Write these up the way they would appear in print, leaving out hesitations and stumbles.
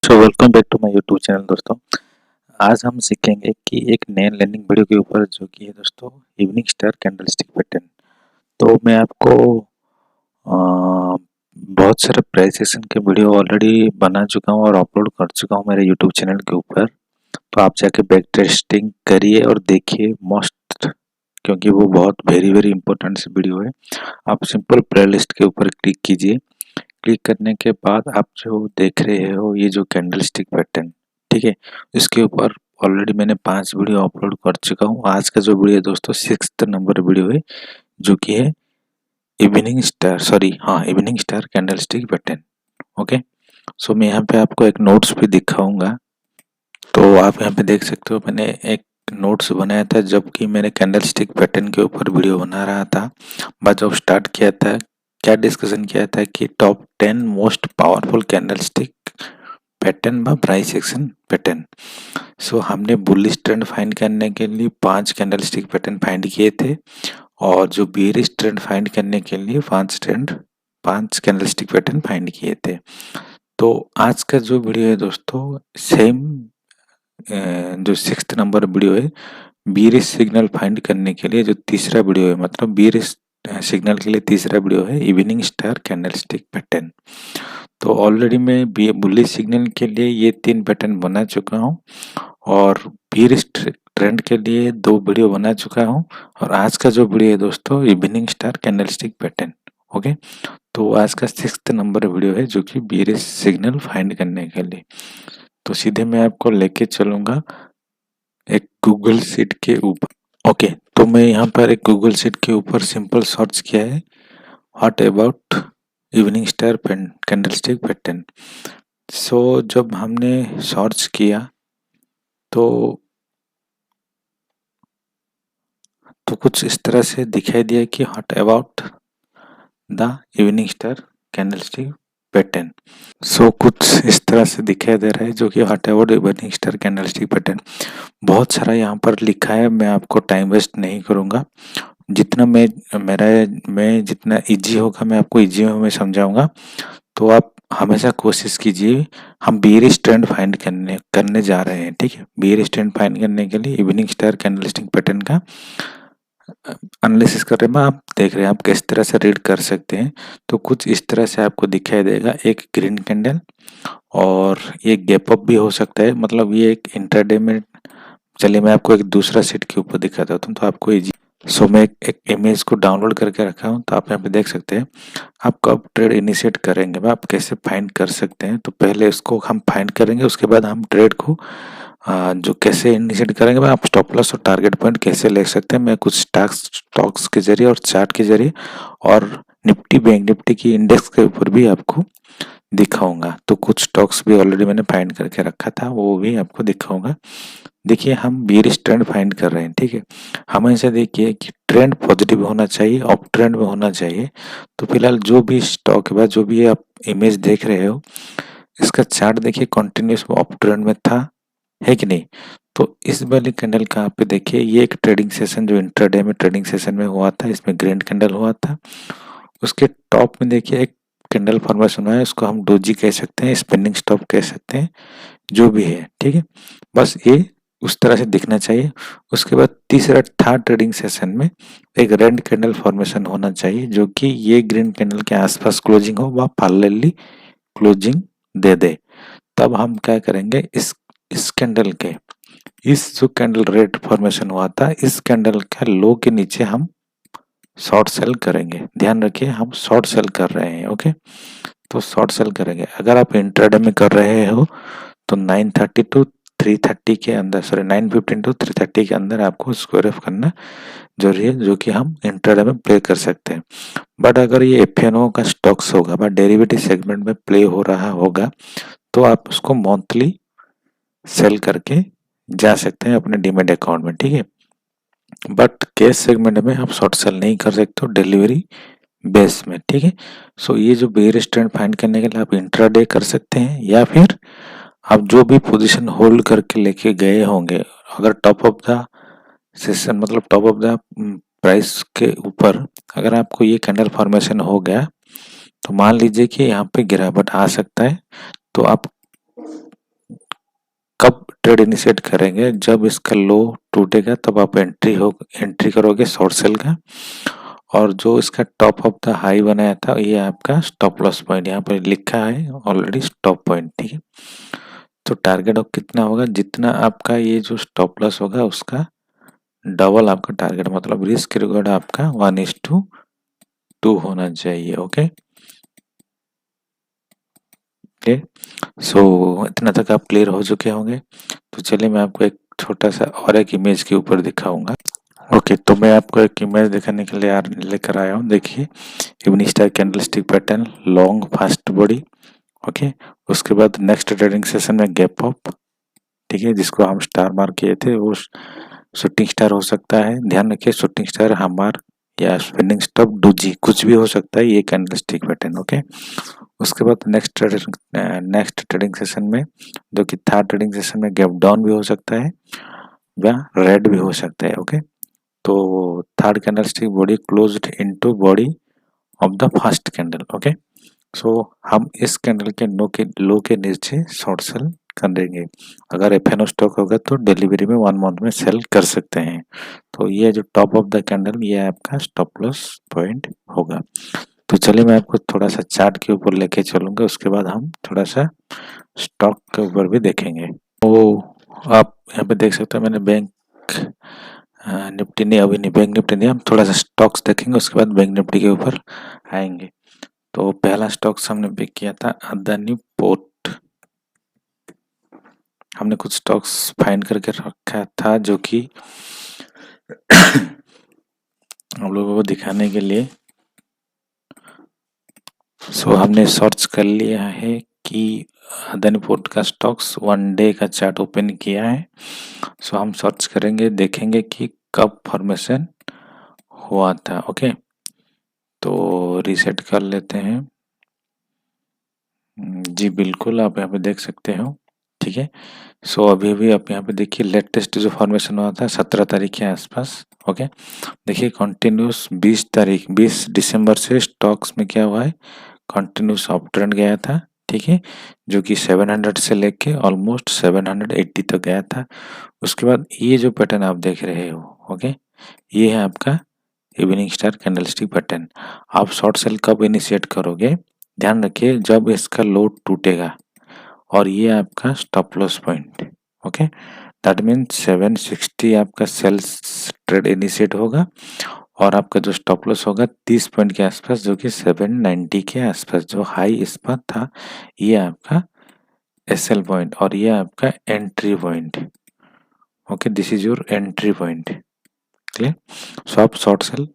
Welcome back to my YouTube channel दोस्तों। आज हम सीखेंगे कि एक नए लर्निंग वीडियो के ऊपर जो कि है दोस्तों इवनिंग स्टार कैंडलस्टिक पैटर्न। तो मैं आपको बहुत सारे प्राइस सेशन के वीडियो ऑलरेडी बना चुका हूं और अपलोड कर चुका हूं मेरे यूट्यूब चैनल के ऊपर। तो आप जाके बैक टेस्टिंग करिए और देखिए मोस्ट, क्योंकि वो बहुत वेरी वेरी इंपॉर्टेंट सी वीडियो है। आप सिंपल प्लेलिस्ट के ऊपर क्लिक कीजिए। क्लिक करने के बाद आप जो देख रहे हो ये जो कैंडलस्टिक पैटर्न, ठीक है, इसके ऊपर ऑलरेडी मैंने 5 वीडियो अपलोड कर चुका हूँ। आज का जो वीडियो है दोस्तों 6th नंबर वीडियो है, जो कि है evening star candlestick pattern. Okay, so मैं यहाँ पे आपको एक नोट्स भी दिखाऊंगा। तो आप यहाँ पे देख सकते हो मैंने एक नोट्स बनाया था जबकि मैंने कैंडलस्टिक पैटर्न के ऊपर वीडियो बना रहा था। बाद जब स्टार्ट किया था, क्या डिस्कशन किया था कि top 10 most powerful candlestick pattern व प्राइस एक्शन पैटर्न। सो हमने बुलिश ट्रेंड फाइंड करने के लिए 5 कैंडलस्टिक पैटर्न फाइंड किए थे और जो बेयरिश ट्रेंड फाइंड करने के लिए 5 कैंडलस्टिक पैटर्न फाइंड किए थे। तो आज का जो वीडियो है दोस्तों सेम जो 6th नंबर वीडियो है, बेयरिश सिग्नल फाइंड करने के लिए जो तीसरा वीडियो है, मतलब बेयरिश सिग्नल के लिए तीसरा वीडियो है इवनिंग स्टार कैंडलस्टिक पैटर्न। तो ऑलरेडी मैं बुलिश सिग्नल के लिए ये 3 पैटर्न बना चुका हूँ और बेयरिश ट्रेंड के लिए 2 वीडियो बना चुका हूँ और आज का जो वीडियो है दोस्तों evening star candlestick pattern. Okay, तो आज का 6th नंबर वीडियो है जो कि बेयरिश सिग्नल फाइंड करने के लिए। तो सीधे मैं आपको लेके चलूंगा एक गूगल शीट के ऊपर। ओके, तो मैं यहाँ पर एक गूगल शीट के ऊपर सिंपल सर्च किया है what about evening star candlestick pattern. So जब हमने सर्च किया तो कुछ इस तरह से दिखाई दिया कि what about the evening star candlestick pattern. So कुछ इस तरह से दिखाई दे रहा है जो कि what about evening star candlestick pattern. बहुत सारा यहाँ पर लिखा है, मैं आपको टाइम वेस्ट नहीं करूँगा। जितना मैं जितना इजी होगा मैं आपको इजी में समझाऊंगा। तो आप हमेशा कोशिश कीजिए, हम बेयरिश ट्रेंड फाइंड करने जा रहे हैं, ठीक है। बेयरिश ट्रेंड फाइंड करने के लिए इवनिंग स्टार कैंडलस्टिक पैटर्न का एनालिसिस कर रहे हैं। आप देख रहे हैं आप किस तरह से रीड कर सकते हैं। तो कुछ इस तरह से आपको दिखाई देगा, एक ग्रीन कैंडल और ये गैप अप भी हो सकता है, मतलब ये एक इंट्राडे में। चलिए मैं आपको एक दूसरा सेट के ऊपर दिखाता हूँ तो आपको इजी। सो मैं एक इमेज को डाउनलोड करके रखा हूँ, तो आप यहाँ पे देख सकते हैं। आप कब ट्रेड इनिशिएट करेंगे, आप कैसे फाइंड कर सकते हैं। तो पहले इसको हम फाइंड करेंगे, उसके बाद हम ट्रेड को जो कैसे इनिशिएट करेंगे, आप स्टॉप लॉस और टारगेट पॉइंट कैसे ले सकते हैं। मैं कुछ स्टॉक्स के जरिए और चार्ट के जरिए और निफ्टी बैंक निफ्टी की इंडेक्स के ऊपर भी आपको दिखाऊंगा। तो कुछ स्टॉक्स भी ऑलरेडी मैंने फाइंड करके रखा था, वो भी आपको दिखाऊंगा। देखिए हम बेयरिश ट्रेंड फाइंड कर रहे हैं, ठीक है। हमेशा देखिए कि ट्रेंड पॉजिटिव होना चाहिए, अप ट्रेंड में होना चाहिए। तो फिलहाल जो भी स्टॉक है, जो भी आप इमेज देख रहे हो, इसका चार्ट देखिए कंटिन्यूस अप ट्रेंड में था, है कि नहीं। तो इस वाली कैंडल का आप देखिए, ये एक ट्रेडिंग सेशन जो इंट्राडे में ट्रेडिंग सेशन में हुआ था, इसमें ग्रीन कैंडल हुआ था। उसके टॉप में देखिए एक कैंडल फॉर्मेशन हुआ है, उसको हम डोजी कह सकते हैं, स्पिनिंग स्टॉप कह सकते हैं, जो भी है, ठीक है। बस ये उस तरह से दिखना चाहिए। उसके बाद तीसरा थर्ड ट्रेडिंग सेशन में एक रेड कैंडल फॉर्मेशन होना चाहिए, जो कि ये ग्रीन कैंडल के आसपास क्लोजिंग हो, वह पैरेलली क्लोजिंग दे दे। तब हम क्या करेंगे, इस कैंडल के इस जो कैंडल रेड फॉर्मेशन हुआ था, इस कैंडल का लो के नीचे हम शॉर्ट सेल करेंगे। ध्यान रखिए हम शॉर्ट सेल कर रहे हैं, ओके। तो शॉर्ट सेल करेंगे। अगर आप इंट्राडे में कर रहे हो तो 930 टू 330 के अंदर, 915 टू 330 के अंदर आपको स्क्वायर ऑफ करना जरूरी है, जो कि हम इंट्राडे में प्ले कर सकते हैं। बट अगर ये एफएनओ का स्टॉक्स होगा, बट डेरिवेटिव सेगमेंट में प्ले हो रहा होगा, तो आप उसको मंथली सेल करके जा सकते हैं अपने डीमेट अकाउंट में, ठीक है। बट कैश सेगमेंट में आप शॉर्ट सेल नहीं कर सकते हो डिलीवरी बेस में, ठीक है। सो ये जो बेयरिश ट्रेंड फाइंड करने के लिए आप इंट्राडे कर सकते हैं, या फिर आप जो भी पोजीशन होल्ड करके लेके गए होंगे, अगर टॉप ऑफ द सेशन, मतलब टॉप ऑफ द प्राइस के ऊपर अगर आपको ये कैंडल फॉर्मेशन हो गया, तो मान लीजिए कि यहाँ पे गिरावट आ सकता है। तो आप ट्रेड इनिशिएट करेंगे जब इसका लो टूटेगा तब आप एंट्री करोगे शॉर्ट सेल का। और जो इसका टॉप ऑफ द हाई बनाया था ये आपका स्टॉप लॉस पॉइंट, यहाँ पर लिखा है ऑलरेडी स्टॉप पॉइंट, ठीक है। तो टारगेट ऑफ कितना होगा, जितना आपका ये जो स्टॉप लॉस होगा उसका डबल आपका टारगेट, मतलब रिस्क रिवॉर्ड आपका 1:2 होना चाहिए। ओके, सो इतना तक आप क्लियर हो चुके होंगे। तो चलिए मैं आपको एक छोटा सा और एक इमेज के ऊपर दिखाऊंगा। ओके, तो मैं आपको एक इमेज दिखाने के लिए लेकर आया हूँ। देखिए, evening star candlestick pattern, long fast body. Okay, उसके बाद नेक्स्ट ट्रेडिंग सेशन में गैप अप, ठीक है, जिसको हम स्टार मार्क किए थे वो शूटिंग स्टार हो सकता है। ध्यान रखिए, शूटिंग स्टार, हमार या स्पिनिंग स्टॉप, डोजी, कुछ भी हो सकता है ये कैंडलस्टिक पैटर्न। ओके, उसके बाद नेक्स्ट ट्रेडिंग सेशन में, जो कि थर्ड ट्रेडिंग सेशन में गैप डाउन भी हो सकता है या रेड भी हो सकता है। ओके, तो third candlestick body closed into body of the first candle. Okay, so हम इस कैंडल के लो के नीचे शॉर्ट सेल कर देंगे। अगर एफएनओ स्टॉक होगा तो डिलीवरी में 1 मंथ में सेल कर सकते हैं। तो ये जो टॉप ऑफ द कैंडल ये आपका स्टॉप लॉस पॉइंट होगा। तो चलिए मैं आपको थोड़ा सा चार्ट के ऊपर लेके चलूंगा, उसके बाद हम थोड़ा सा स्टॉक के ऊपर भी देखेंगे। तो आप यहाँ पे देख सकते हो मैंने बैंक निफ्टी नहीं, अभी नहीं, बैंक निफ्टी नहीं, हम थोड़ा सा स्टॉक्स देखेंगे, उसके बाद बैंक निफ्टी के ऊपर आएंगे। तो पहला स्टॉक्स हमने पिक किया था अदानी पोर्ट। हमने कुछ स्टॉक्स फाइंड करके रखा था जो कि हम लोगों को दिखाने के लिए। सो हमने सर्च कर लिया है कि अदानी पोर्ट का स्टॉक्स 1 डे का चार्ट ओपन किया है। सो हम सर्च करेंगे, देखेंगे कि कब फॉर्मेशन हुआ था। ओके, तो रीसेट कर लेते हैं। जी बिल्कुल, आप यहाँ पे देख सकते हो, ठीक है। सो अभी भी आप यहाँ पे देखिए लेटेस्ट जो फॉर्मेशन हुआ था 17 तारीख के आसपास। ओके, देखिए कंटिन्यूस 20 दिसंबर से स्टॉक्स में क्या हुआ है, कंटिन्यूस अप ट्रेंड गया था, ठीक है, जो कि 700 से लेके ऑलमोस्ट 780 तक गया था। उसके बाद ये जो पैटर्न आप देख रहे हो, ओके, ये है आपका इवनिंग स्टार कैंडलस्टिक पैटर्न। आप शॉर्ट सेल कब इनिशिएट करोगे, ध्यान रखिए जब इसका लो टूटेगा और ये आपका stop loss point. Okay, that mean 760 आपका सेल्स ट्रेड इनिशिएट होगा और आपका जो स्टॉप लॉस होगा 30 पॉइंट के आसपास, जो कि 790 के आसपास। जो हाई इस पर था ये आपका एसएल पॉइंट और ये आपका entry point. Okay, this is your entry point. Clear, so आप शॉर्ट सेल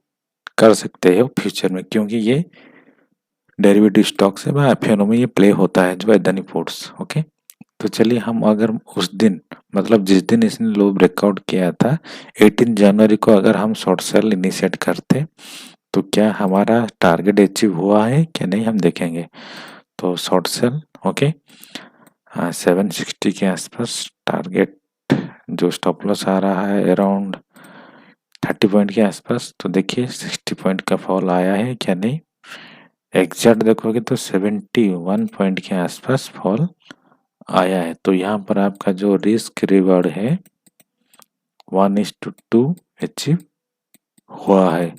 कर सकते हो फ्यूचर में, क्योंकि ये डेरिवेटिव स्टॉक से एफएनओ में ये प्ले होता है जो अदानी पोर्ट्स। ओके, तो चलिए हम अगर उस दिन, मतलब जिस दिन इसने लो ब्रेकआउट किया था 18 जनवरी को, अगर हम शॉर्ट सेल इनिशिएट करते तो क्या हमारा टारगेट अचीव हुआ है क्या नहीं, हम देखेंगे। तो शॉर्ट सेल, ओके, 760 के आसपास टारगेट, जो स्टॉप लॉस आ रहा है अराउंड 30 पॉइंट के आसपास। तो देखिए 60 पॉइंट का फॉल आया है क्या नहीं, एग्जैक्ट देखोगे तो 71 पॉइंट के आसपास फॉल आया है। तो यहाँ पर आपका जो रिस्क रिवॉर्ड है 1:2 अचीव हुआ है।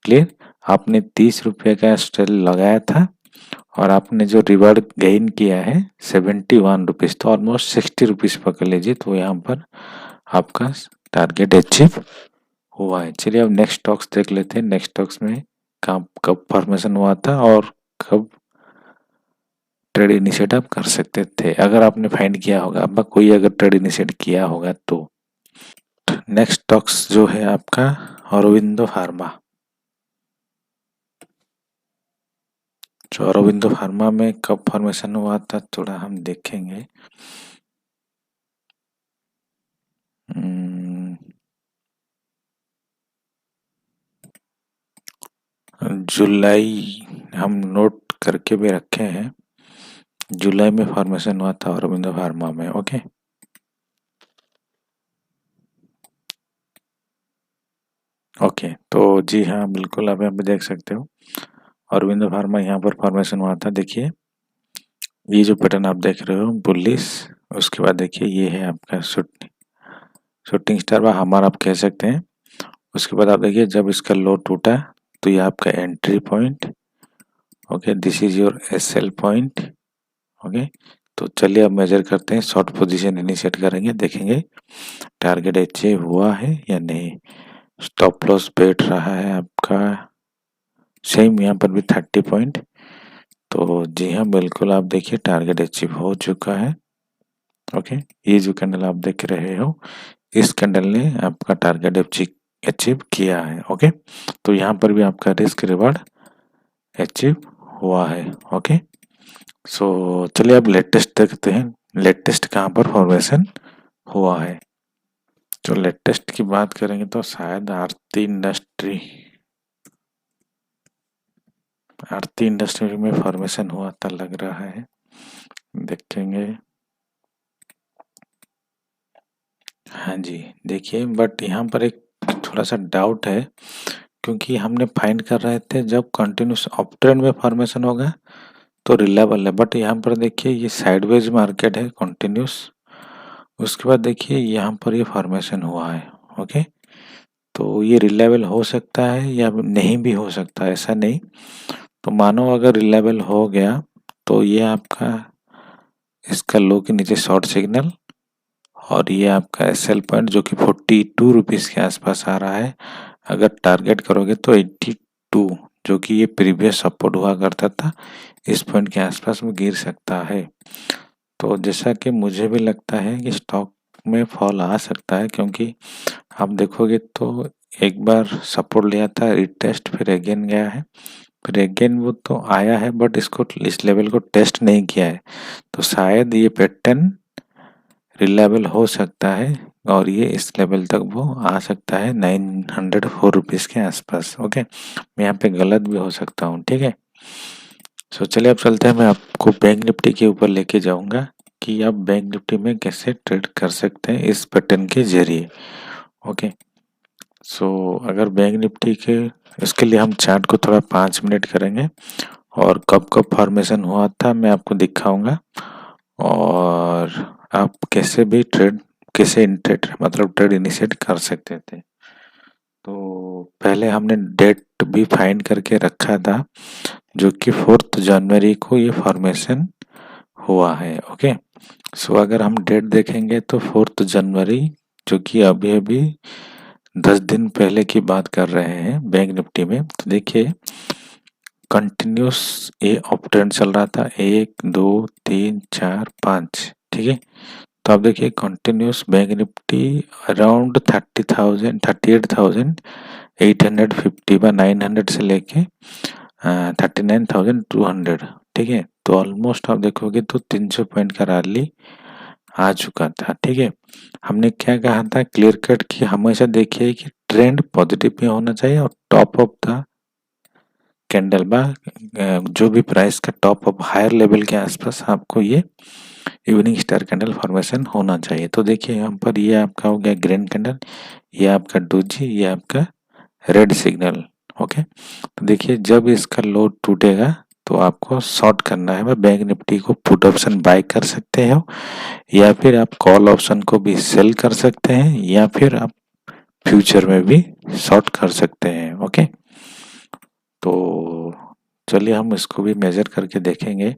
क्लियर, आपने 30 रुपये का स्टेल लगाया था और आपने जो रिवॉर्ड गेन किया है 71 रुपीज़, तो ऑलमोस्ट 60 रुपीज़ पकड़ लीजिए। तो यहाँ पर आपका टारगेट अचीव हुआ है। चलिए अब नेक्स्ट स्टॉक्स देख लेते हैं। नेक्स्ट स्टॉक्स में कब फॉर्मेशन हुआ था और कब ट्रेड इनिशिएट आप कर सकते थे, अगर आपने फाइंड किया होगा, आपका कोई अगर ट्रेड इनिशिएट किया होगा तो। नेक्स्ट स्टॉक्स जो है आपका औरोबिंदो फार्मा। जो औरोबिंदो फार्मा में कब फॉर्मेशन हुआ था थोड़ा हम देखेंगे। जुलाई हम नोट करके भी रखे हैं, जुलाई में फॉर्मेशन हुआ था औरोबिंदो फार्मा में। ओके, ओके, तो जी हाँ बिल्कुल, आप यहाँ पे देख सकते हो औरोबिंदो फार्मा यहाँ पर फॉर्मेशन हुआ था। देखिए ये जो पैटर्न आप देख रहे हो बुलिश उसके बाद देखिए ये है आपका शूटिंग स्टार व हमारा आप कह सकते हैं। उसके बाद आप देखिए जब इसका लो टूटा तो ये आपका entry point. Okay, this is your SL point. Okay, तो चलिए अब मेजर करते हैं, शॉर्ट पोजीशन इनिशिएट करेंगे, देखेंगे टारगेट अचीव हुआ है या नहीं। स्टॉप लॉस बैठ रहा है आपका सेम यहाँ पर भी 30 पॉइंट। तो जी हाँ, बिल्कुल आप देखिए टारगेट अचीव हो चुका है। ओके, ये जो कैंडल आप देख रहे हो, इस कैंडल ने आपका टारगेट अचीव किया है। ओके, तो यहाँ पर भी आपका रिस्क रिवार्ड अचीव हुआ है। ओके, सो चलिए अब लेटेस्ट देखते हैं, लेटेस्ट कहाँ पर फॉर्मेशन हुआ है। तो लेटेस्ट की बात करेंगे तो शायद आरती इंडस्ट्री में फॉर्मेशन हुआ था लग रहा है, देखेंगे। हाँ जी, देखिए बट यहाँ पर एक थोड़ा सा डाउट है, क्योंकि हमने फाइंड कर रहे थे जब कंटिन्यूस अप ट्रेंड में फॉर्मेशन होगा तो रिलायबल है, बट यहाँ पर देखिए ये साइडवेज मार्केट है कंटिन्यूस। उसके बाद देखिए यहाँ पर ये फॉर्मेशन हुआ है। ओके, तो ये रिलायबल हो सकता है या नहीं भी हो सकता है, ऐसा नहीं। तो मानो अगर रिलायबल हो गया तो ये आपका इसका लो के नीचे शॉर्ट सिग्नल, और ये आपका एसएल पॉइंट जो कि 42 रुपीज़ के आसपास आ रहा है। अगर टारगेट करोगे तो 82, जो कि ये प्रीवियस सपोर्ट हुआ करता था, इस पॉइंट के आसपास में गिर सकता है। तो जैसा कि मुझे भी लगता है कि स्टॉक में फॉल आ सकता है, क्योंकि आप देखोगे तो एक बार सपोर्ट लिया था, रिटेस्ट, फिर अगेन गया है, फिर अगेन वो तो आया है, बट इसको इस लेवल को टेस्ट नहीं किया है। तो शायद ये पैटर्न रिलायबल हो सकता है और ये इस लेवल तक वो आ सकता है 904 रुपीज़ के आसपास। ओके, मैं यहाँ पे गलत भी हो सकता हूँ, ठीक है। सो चलिए अब चलते हैं, मैं आपको बैंक निफ्टी के ऊपर लेके जाऊंगा कि आप बैंक निफ्टी में कैसे ट्रेड कर सकते हैं इस पैटर्न के जरिए। ओके, सो अगर बैंक निफ्टी के, इसके लिए हम चार्ट को थोड़ा 5 मिनट करेंगे और कब कब फॉर्मेशन हुआ था मैं आपको दिखाऊंगा, और आप कैसे भी कैसे मतलब ट्रेड इनिशिएट कर सकते थे। तो पहले हमने डेट भी फाइंड करके रखा था, जो कि 4 जनवरी को ये फॉर्मेशन हुआ है। ओके, सो अगर हम डेट देखेंगे तो 4 जनवरी, जो कि अभी अभी 10 दिन पहले की बात कर रहे हैं बैंक निफ्टी में, तो देखिए कंटिन्यूस ये अप ट्रेंड चल रहा था, 1 2 3 4 5, ठीक है। तो आप देखिए कंटिन्यूस बैंक निफ्टी अराउंड 38,850 व 900 से लेके 39,200, ठीक है। तो ऑलमोस्ट आप देखोगे तो 300 पॉइंट का रैली आ चुका था, ठीक है। हमने क्या कहा था क्लियर कट कि हमेशा देखिए कि ट्रेंड पॉजिटिव में होना चाहिए और टॉप ऑफ द कैंडल बा जो भी प्राइस का टॉप ऑफ हायर लेवल के आसपास आपको ये इवनिंग स्टार कैंडल फॉर्मेशन होना चाहिए। तो देखिए यहाँ पर ये आपका हो गया ग्रीन कैंडल, ये आपका डोजी, ये आपका रेड सिग्नल। ओके, तो देखिए जब इसका लो टूटेगा तो आपको शॉर्ट करना है। बैंक निफ्टी को पुट ऑप्शन बाय कर सकते हो, या फिर आप कॉल ऑप्शन को भी सेल कर सकते हैं, या फिर आप फ्यूचर में भी शॉर्ट कर सकते हैं। ओके, तो चलिए हम इसको भी मेजर करके देखेंगे।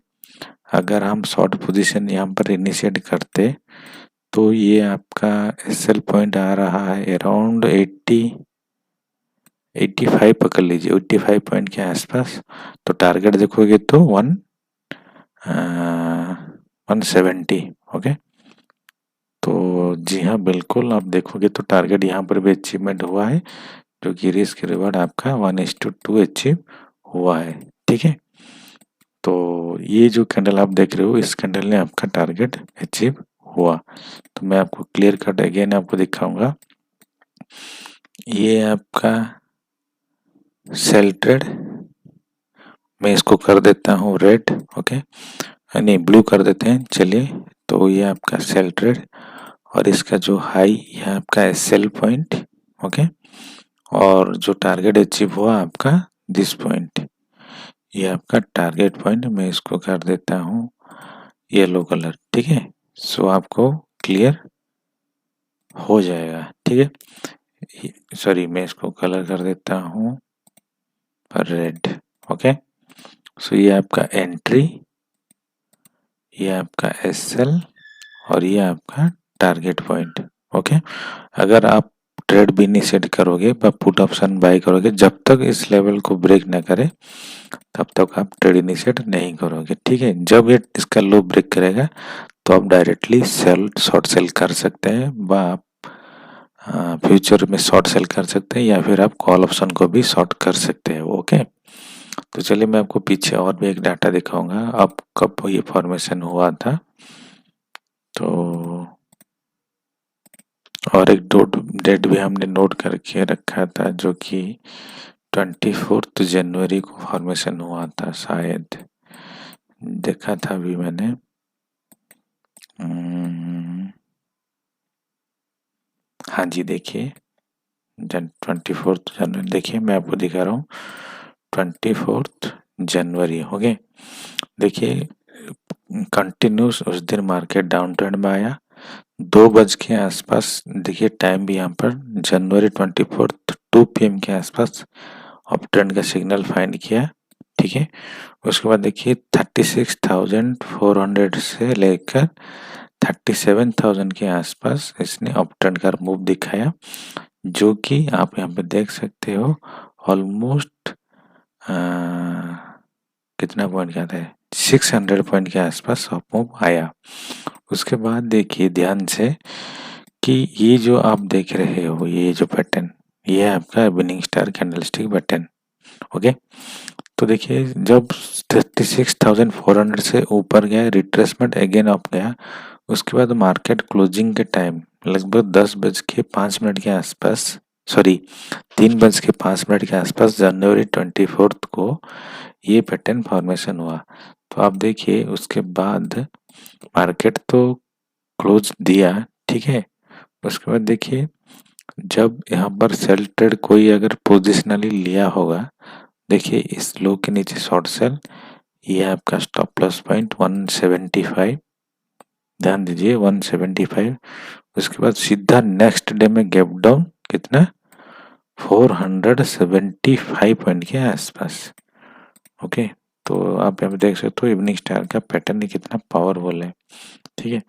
अगर हम शॉर्ट पोजीशन यहाँ पर इनिशिएट करते तो ये आपका एसएल पॉइंट आ रहा है अराउंड 85 पकड़ लीजिए, 85 पॉइंट के आसपास। तो टारगेट देखोगे तो 170। ओके, तो जी हाँ बिल्कुल आप देखोगे तो टारगेट यहाँ पर भी अचीवमेंट हुआ है, जो कि रिस्क रिवार्ड आपका 1:2 अचीव हुआ है, ठीक है। तो ये जो कैंडल आप देख रहे हो, इस कैंडल ने आपका टारगेट अचीव हुआ। तो मैं आपको क्लियर कट अगेन आपको दिखाऊंगा। ये आपका सेल ट्रेड, मैं इसको कर देता हूँ रेड, ओके, नहीं ब्लू कर देते हैं, चलिए। तो ये आपका सेल ट्रेड, और इसका जो हाई है आपका एसएल पॉइंट। ओके, और जो टारगेट अचीव हुआ आपका दिस पॉइंट, ये आपका टारगेट पॉइंट, मैं इसको कर देता हूँ येलो कलर, ठीक है। सो आपको क्लियर हो जाएगा, ठीक है। सॉरी, मैं इसको कलर कर देता हूँ रेड। ओके, सो ये आपका एंट्री, ये आपका एसएल और ये आपका टारगेट पॉइंट। ओके, अगर आप ट्रेड भी नहीं सेट करोगे पर पुट ऑप्शन बाय करोगे, जब तक इस लेवल को ब्रेक ना करे तब तक आप ट्रेड इनिशिएट नहीं करोगे, ठीक है। जब ये इसका लो ब्रेक करेगा तो आप डायरेक्टली सेल शॉर्ट सेल कर सकते हैं, व आप फ्यूचर में शॉर्ट सेल कर सकते हैं, या फिर आप कॉल ऑप्शन को भी शॉर्ट कर सकते हैं। ओके, तो चलिए मैं आपको पीछे और भी एक डाटा दिखाऊंगा अब कब ये फॉर्मेशन हुआ था। तो और एक डेट भी हमने नोट करके रखा था, जो कि 24 जनवरी को फॉर्मेशन हुआ था, शायद देखा था अभी मैंने। हाँ जी, देखिए 24 जनवरी, देखिए मैं आपको दिखा रहा हूँ 24 जनवरी। हो गए, देखिए कंटिन्यूस उस दिन मार्केट डाउन ट्रेंड में आया 2 बज के आसपास। देखिए टाइम भी यहाँ पर जनवरी 24 2 PM के आसपास अप ट्रेंड का सिग्नल फाइंड किया, ठीक है। उसके बाद देखिए 36,400 से लेकर 37,000 के आसपास इसने अप ट्रेंड का मूव दिखाया, जो कि आप यहाँ पे देख सकते हो ऑलमोस्ट कितना पॉइंट का था, 600 पॉइंट के आसपास अप मूव आया। उसके बाद देखिए ध्यान से कि ये जो आप देख रहे हो, ये जो पैटर्न, ये है आपका winning star candlestick pattern. Okay, तो देखिए जब 36,400 से ऊपर गया, रिट्रेसमेंट अगेन अप गया। उसके बाद मार्केट क्लोजिंग के टाइम लगभग 10:05 के आसपास, सॉरी 3:05 के आसपास जनवरी 24 को ये पैटर्न फॉर्मेशन हुआ। तो आप देखिए उसके बाद मार्केट तो क्लोज दिया, ठीक है। उसके बाद देखिए जब यहाँ पर सेल ट्रेड कोई अगर पोजिशनली लिया होगा, देखिए इस लो के नीचे शॉर्ट सेल, ये आपका स्टॉप लॉस पॉइंट 175, ध्यान दीजिए 175। उसके बाद सीधा नेक्स्ट डे में गैप डाउन कितना 475 पॉइंट के आसपास। ओके, तो आप यहाँ पे देख सकते हो इवनिंग स्टार का पैटर्न कितना पावरफुल है, ठीक है।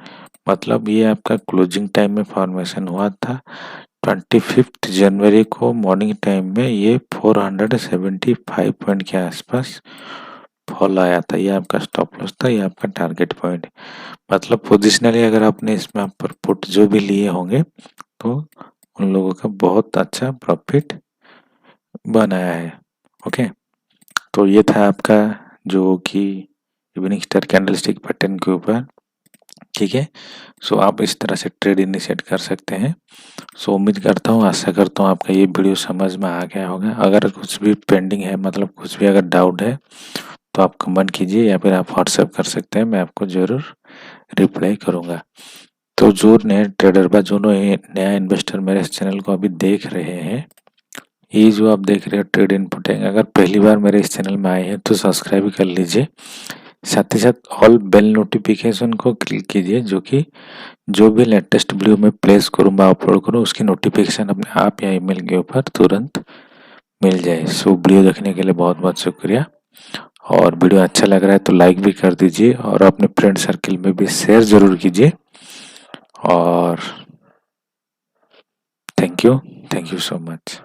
मतलब ये आपका क्लोजिंग टाइम में फॉर्मेशन हुआ था 25 जनवरी को मॉर्निंग टाइम में, ये 475 पॉइंट के आसपास फॉल आया था। ये आपका स्टॉप लॉस था, ये आपका टारगेट पॉइंट। मतलब पोजिशनली अगर आपने इसमें आप पर पुट जो भी लिए होंगे तो उन लोगों का बहुत अच्छा प्रॉफिट बनाया है। ओके, तो ये था आपका जो कि इवनिंग स्टार कैंडलस्टिक पैटर्न के ऊपर, ठीक है। सो आप इस तरह से ट्रेड इनिशिएट कर सकते हैं। सो उम्मीद करता हूँ, आशा करता हूँ आपका ये वीडियो समझ में आ गया होगा। अगर कुछ भी पेंडिंग है, मतलब कुछ भी अगर डाउट है तो आप कमेंट कीजिए या फिर आप व्हाट्सएप कर सकते हैं, मैं आपको ज़रूर रिप्लाई करूँगा। तो जो नए ट्रेडर बा, जो नया इन्वेस्टर मेरे इस चैनल को अभी देख रहे हैं, ये जो आप देख रहे हो ट्रेड इनपुटिंग, अगर पहली बार मेरे इस चैनल में आए हैं तो सब्सक्राइब कर लीजिए। साथ ही साथ ऑल बेल नोटिफिकेशन को क्लिक कीजिए, जो कि जो भी लेटेस्ट वीडियो में प्लेस करूँ मैं अपलोड करूँ उसकी नोटिफिकेशन अपने आप या ईमेल के ऊपर तुरंत मिल जाए। सो वीडियो देखने के लिए बहुत बहुत शुक्रिया, और वीडियो अच्छा लग रहा है तो लाइक भी कर दीजिए और अपने फ्रेंड सर्किल में भी शेयर ज़रूर कीजिए। और थैंक यू सो मच।